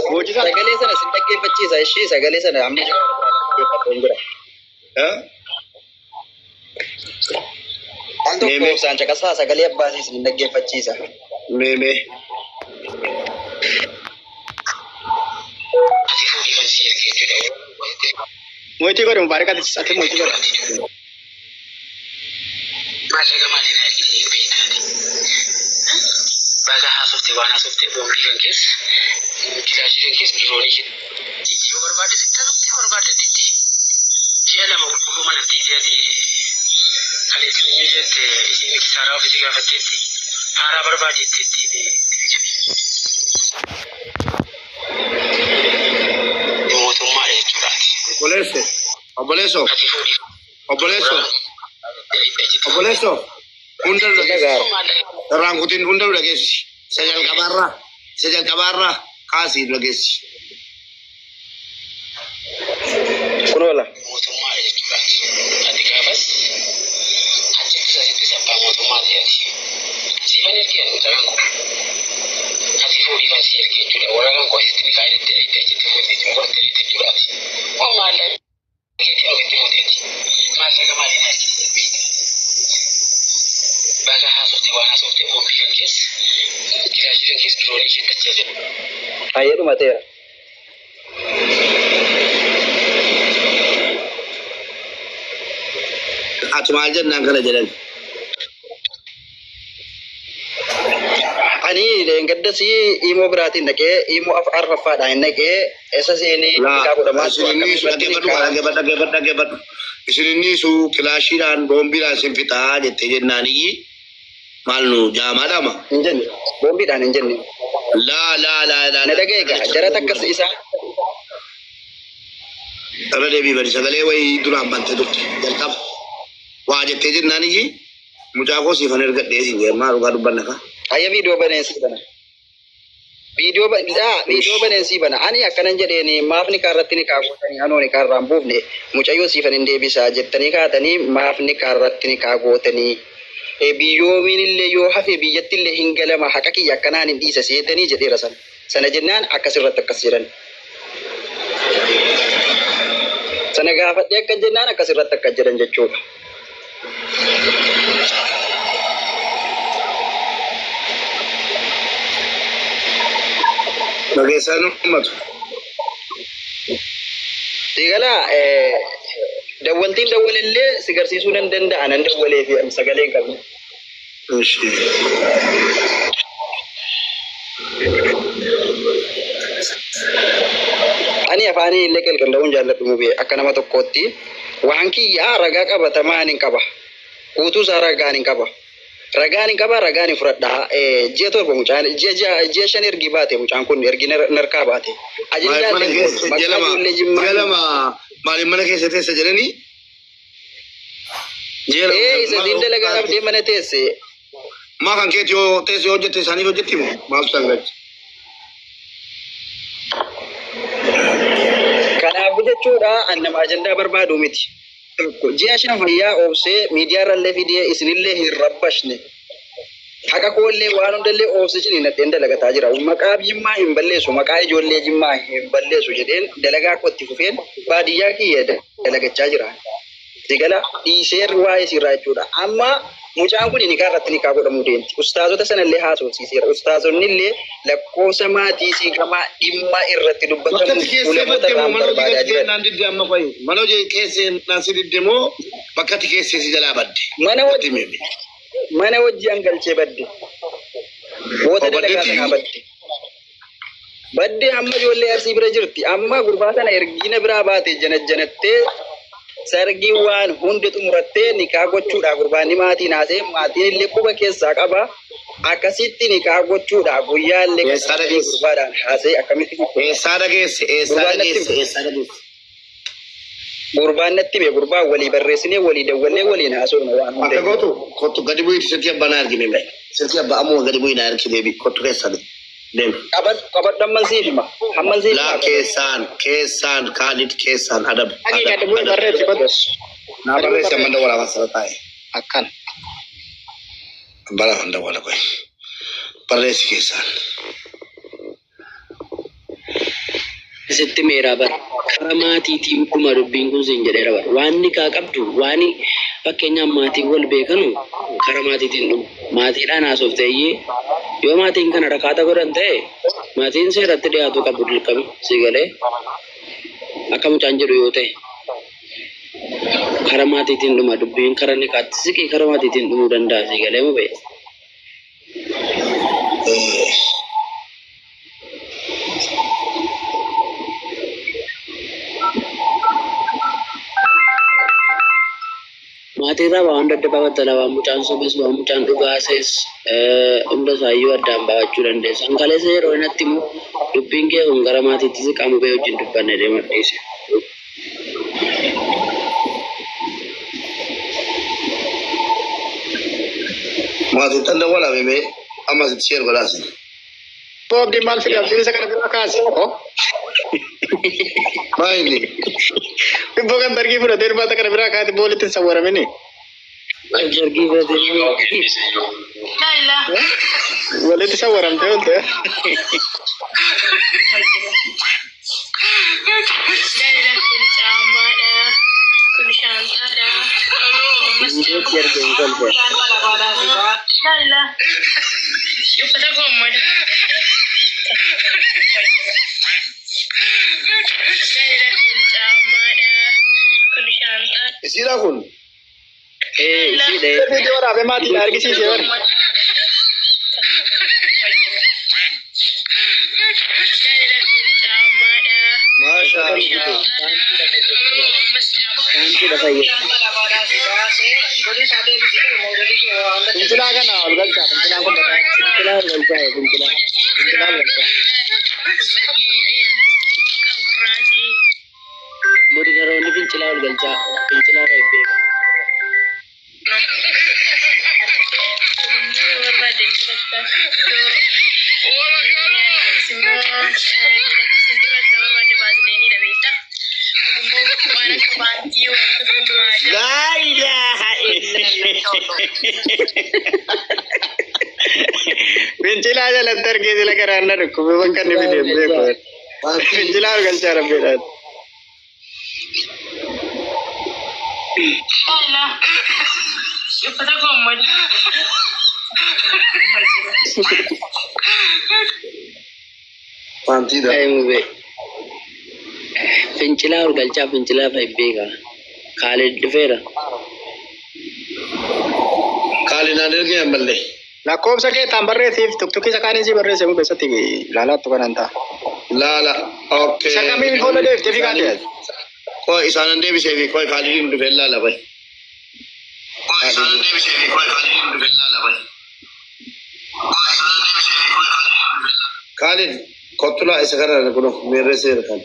Sagalee sana sin dhaggeeffachiisa ishee sagalee sana amma dhaggeeffatu bira. Al tokko ibsaan caqasaa sagalee abbaatii sin dhaggeeffachiisa. Meme. Moiti gore mubarak ati sate moiti gore. Malega malina baga hasufti wana sufti bombi gankes kilashi gankes droni yo barbade sitanam ti barbade titi jela ma ko mana titi ati ale trinjete isini kisara ofisi gafatiti ara barbade titi moto mare turati Oboleso. Undal Nagar. Rangkutin undal guys. Sejal kabarra kasih guys. Kunola. moto mare turati ati kabas ati kisa situ siapa moto mare ati sibane kian utarangu ati furi kan sir ki jure orang ko istri kai de ite ite furi ti ko te ite turati o male ki o ti moti male ga male na baga hasufti wana sufti bombi gankes kilashi gankes droni tachaje Ayo matera. Atmajan nangkala jalan. Ani gadda si imo biratin nake imo arfafaadha nake esa seeni ka godama Isinini su gebat. Isinini su kilashiran bombiran simfita jette jennani malnu jamadama. injenne bombiidhaan injenne La. na dhageega jara takkas isa Tara debi bari sagale way duran bante dukti jalqab waa jettee jennaaniyyi mucaa koo siifan ergadhee siin jee maal dhugaa dubbanna ka ayya video baneensi bana video baneensi bana ani akkanan jedheeni maafni kaarratti ni kaagotanii anooni kaarraan buufne mucayyoo siifan hin deebisaa jettanii kaatanii maafni kaarratti ni kaagotanii biyyoomiin illee yoo hafe biyyatti illee hin galama haqa kiyya akkanaan hin dhiisa seetanii jedheera sana jennaan akkasirratti akkas jedhan sana gaafadhee akka jennaan akkasirratti akkas jedhan jechuudha. Dhageessaan ummatu. Digala dawwaltiin dawwalillee si garsiisuu nan danda'a nan dawwalee fi sagalee hin qabne. Ani afaanii illee qilqalla'uun jaalladhu mubee akka nama tokkootti waan kiyyaa ragaa qabatamaan hin qaba. Guutuu isaa ragaan hin qaba. Ragaan hin qaba ragaan hin fudhadhaa. Ji'a torba mucaan ji'a shan ergi baate mucaan kun ergi narkaa baate. Jalama maaliin mana keessa teessa jedhanii? Isa siin dalagaa dhabdee mana teesse. Maa kan keetti yoo teesse hojjette isaaniif hojjetti moo maaf sangachi? Kanaafuu jechuudha annama ajandaa barbaadu miti. Ji'a shan fayyaa oobsee miidiyaarrallee fidee isinillee hin rabbashne. Haqa koollee waan hundallee oobsichin nadheen dalagataa jira. Maqaa jimmaa hin balleessu maqaa ijoollee jimmaa hin balleessu jedheen dalagaa kotti fufeen baadiyyaa kiyya dalagachaa jira. Digala dhiiseer waa'ee sirraa jechuudha. Amma mucaan kun nikaa irratti nikaa godhamuu deemti. Ustaazota sanallee haasofsiiseera. Ustaazonni illee lakkoofsa maatii siigamaa dhimma irratti dubbatamu fuulamoota irraan barbaadaa jiran. Mana hojii keessee naasi diddemoo bakkatti keessee si jalaa badde. Mana hojii hangalchee badde. Boota dalagaa sanaa badde. Badde amma ijoollee arsii bira jirti. Amma gurbaa sana ergiina biraa baate janajjanattee sargii waan hundi xumurattee nikaa gochuudha gurbaanni maatiin haasee maatiin illee quba keessaa qaba akkasitti nikaa gochuudha guyyaa illee gurbaadhaan haasee akkamitti eessaa dhageesse gurbaan natti mee gurbaan walii barreessinee walii dawwallee waliin haasofna waan hunda akka gootu kottu gadi bu'iiti sirtii abbaa na argine mee sirtii abbaa ammoo gadi bu'ii na argine deebi kottu keessaa deemu qabadhamman siif hima hamman siif laa keessaan kaalid keessaan adab gadi bu'ii barreessi qotos naa barreessi amma dawwala masala taa'e akkan bara dawwala qoy barreessi keessaan sitti meeraa bara karaa maatiitiin dhuma dubbiin kun siin jedheera bara waan ni kaa qabdu waan fakkeenyaaf maatiin wal beekanu karaa maatiitiin dhuma maatiidhaan haasofteeyyee yoo maatiin kana rakkaata godhan ta'e maatiin seeratti dhiyaatu qabu dirqama si galee akka mucaan jedhu yoo ta'e karaa maatiitiin dhuma dubbiin karaa ni kaatti siqii karaa maatiitiin dhumuu danda'a si galee moo ba'e. Maatirraa waan adda baafata waan mucaan sobes waan mucaan dhugaases hunda isaayyuu addaan baafachuu dandeessa. Kaleessa yeroo inatti immoo dubbiin kee kun gara maatiittis qaama ba'ee wajjin dubbanne deemaa dhiise. Maatiin tan dawwala bebee amma sitti sheer godhaas. Boobdi maal fidam isa kana biraa kaase. Maayini. Bukan pergi pun dari mata kana biraa kaate boolitti sawwaramini. Jargii baatee. Laila. Boolitti sawwaramte onte. Laila kun caamaadha. Kun shaantaadha. Laila. Uffata koommadha. Isiidhaa kun. Isiidha. Video waraabee maatii argisiisee bara. Maasha Allah. Fincilaa kana ol galchaa fincilaan kun bara. Fincilaa ol galchaa fincilaa. Fincilaan galchaa. Muri garoonni fincilaa ol galchaa fincilaa beeka. La ilaha illallah. Fincilaa jalatti argee sila garaanna dhukkubee bakka inni fidee beeku. Fincilaa ol galchaa rabbiidhaan. Laila. Uffata koommadha. Wantiidha. Mube. Fincilaa ol galchaa fincilaa beeka. Kaalid dhufeera. Kaalinaan ergee ammallee. Lakkoofsa kee taan barreessiif tuktukii isa kaaniin si barreesse mu keessatti ilaalaattu kanan ta'a. Laala. Okay. Isa kamiin booda deeftee fi kaatee? Koi isaanan deebisee fi koi Kaalidin dhufee laala bai. Koi isaanan deebisee fi koi Kaalidin dhufee laala bai. Kaalid kottulaa isa kana kuno meerreseera kan.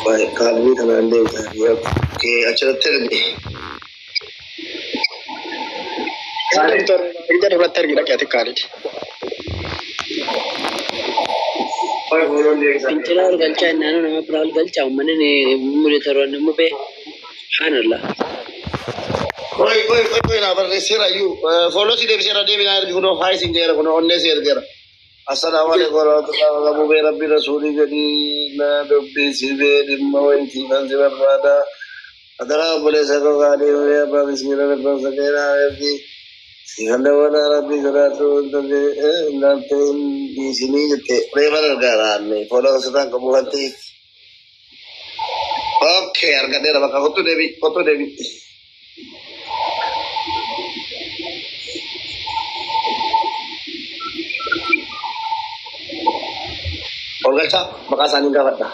Koi Kaalidin kanaan deebisaa yoo kee achirratti erge. Kaalid irja irratti argina qe'ati Kaalid. Fincilaa ol galchaa naannoo nama biraa ol galchaa uummanni mul'ataroonni mubee subhaanallah. Koi naa barreesseera iyyuu fooloo si deebiseera deebinaa ergi kunoo haa isin geera kunoo onnee si ergeera. Assalaamu alaikum warahmatullahi wabarakatuh. Rabbi rasuulii jedhii na dubbisibee dhimma wayitii kan si barbaada. Adaraa obboleessa koo Kaalid abbaa bismiillah rabban sakeeraa ergi. Sihanna wana rabbi jiraatu nante di sini jette reefa gargaaraanne fooloo sitaan qabu waan ta'eef. Okay, argadheera bakka kottu deebi. Ol galchaa maqaa isaanii gaafadha.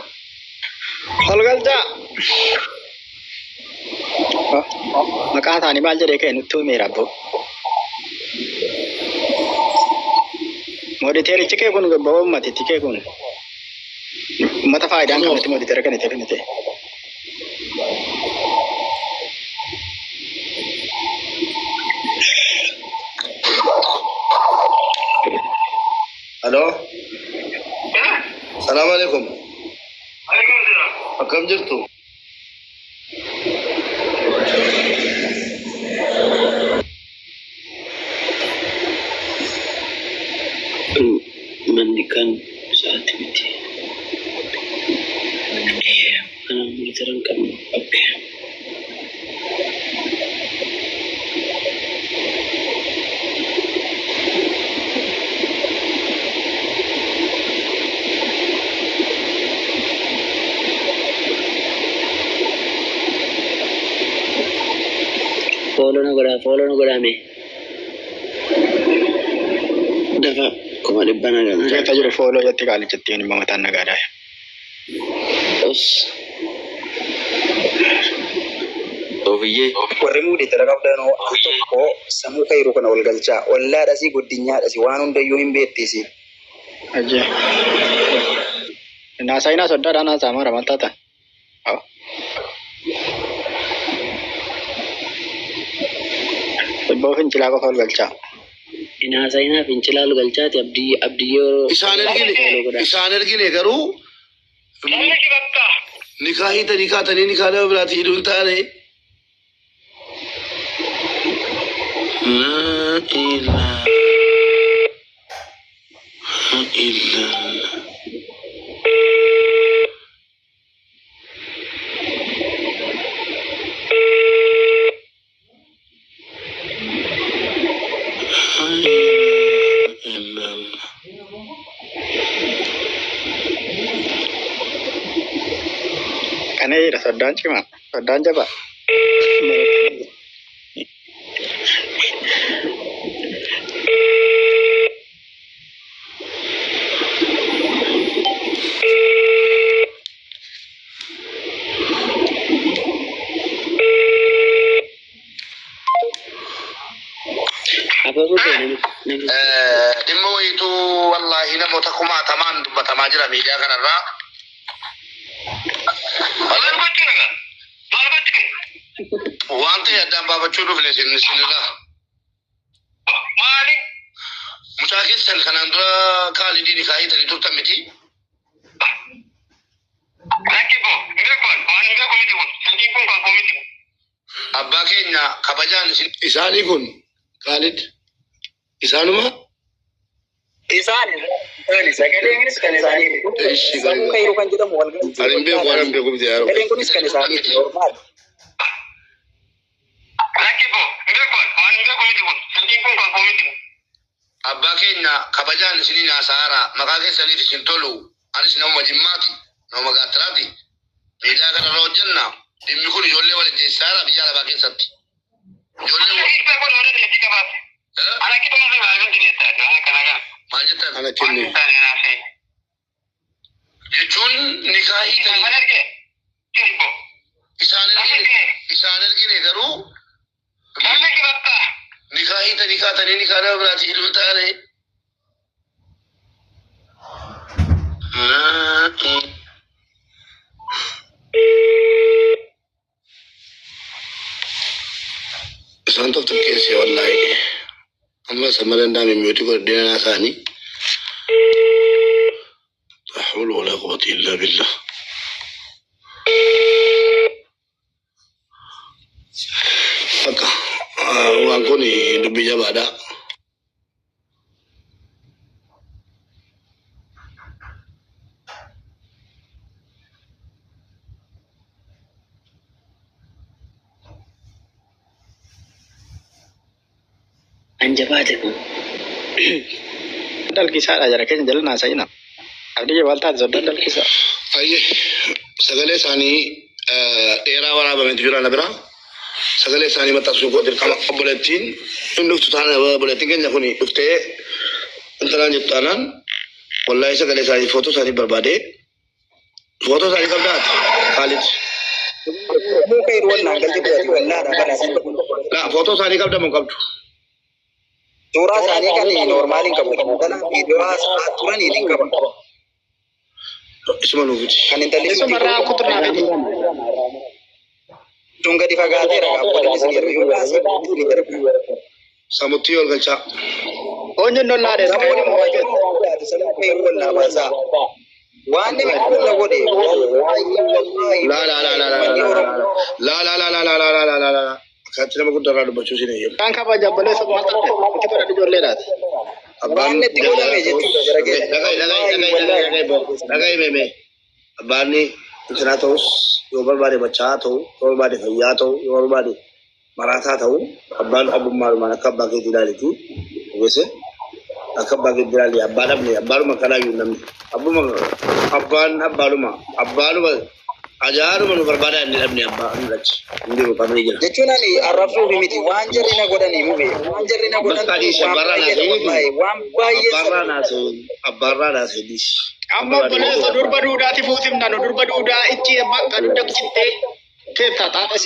Ol galchaa. Maqaa isaanii maal jedhee ka'e nutti himeera abboo. Mooditeerichi kee kun gabbaa uummatitti kee kun uummata faayidaan qabatti mooditeera kan itti kennite. Halo. Assalamu alaikum. Akkam jirtu? Mandikan saat ini. follow no goda me. Dafa kuma dibbana gam. Jeta jure follow jatti kali jetti ni mama tan nagada. Os. Ofiye. warri muudii talaqabdanoo al tokko sammuu kayiruu kana wal galchaa wallaadhasii guddinyaadhasi waan hundayyuu hin beettisi. Aje. Ina sodda dana sama ramantata. Oh. Sebab fincila ko fal galcha. Ina fincila lu galcha ti abdiyo. Isan ergine garu. Nikahi tani nikah dah berarti hidung tane. La ilaha illallah. Kane ira sodan cuma sodan coba. Apa betul ni? Dimmo itu wallahi namoota kumaa tamaan dubbatamaa jira miidiyaa kanarraa. Waan ta'e addaan baafachuu dhufne sinirraa. Maali? Mucaa keessan kanaan dura kaalidii nikaahii tanii turtan miti. Abbaa keenya kabajaan isaanii kun Khalid isaanuma. Sagaleen kan isaanii sammuu kayiruu kan jedhamu wal galchaa. Arin beeku miti yaaro. Sagaleen kunis kan isaanii normaal. Abbaa keenya kabajaan isiniin haasaara maqaa keessaniif isin tolu anis nama Jimmaati nama Gaattiraati miidiyaa kanarra hojjenna dhimmi kun ijoollee wal ajjeessaara biyya alabaa keessatti. Maal jettan? Ana kenne. Jechuun nikaahii tanii isaan ergine garuu nikaahii tanii kaatanii nikaahii biraatti hidhuun taane. Isaan toftu keessee wallahi amma samaran daami mi'ootii godhadheenaa isaanii. La hawla wala quwwata illa billah. Akka waan kun dubbii jabaadha. Anjabate kun. Dal kisah aja rakyat jalan nasa ina. Abdi je walta zodda dal kisah. Ayye sagalee isaanii dheeraa waraabame jira na bira. Sagalee isaanii maxxansuu koo dirqama obboleettiin inni dhuftu taane obboleettiin keenya kuni dhuftee intalaan jettu taanaan wallahi sagalee isaanii footoo isaanii barbaadee footoo isaanii qabdaati Khalid. Sammuu kayiruu wannaan galchee wallaadha balaasi. Footoo isaanii qabdamu qabdu. Suuraa isaanii kan normaaliin qabu. Kanaan viidiyoo haasaa turanii hin qaban. Isuma nuufiti. Kan intalli Sumarraa kuturraa fiti. Tun gadi fagaateera gaafatan isin yeroo yoo baasee ni darbu. Samuttii ol galchaa. Onye nollaa dheeraa. Sammuu kayiruu wannaa baasaa. Waan inni kunna godhe. La. Kati nama guddaa dubbachuu isin eeyyamu. Kan kabaja boleh semua tak. Kita pada dijual dah. Abbaan itti godhame jechuudha gara Dhagai meme. Abbaan intina ta'us yoo barbaade machaa ta'u yoo barbaade fayyaa ta'u yoo barbaade maraataa ta'u abbaan abbummaadhumaan akka abbaa keetii ilaalitu gosa akka abbaa keetii ilaali abbaa dhabne abbaadhuma kanaayyuu namni abbuma abbaan abbaaluma Ajaa'ibuma nu barbaada inni dhabne abbaa inni lachi. Inni jiru qabni jira. Jechuun ani arrabsuu fi miti waan jarri na godhanii mube waan jarri na godhan Bakka adiis abbaarraa naasee abbaarraa naasee diis. Amma obboleessa durba duudhaati fuusimna nu durba duudhaa ichi bakka dugda kusittee keessa taa'e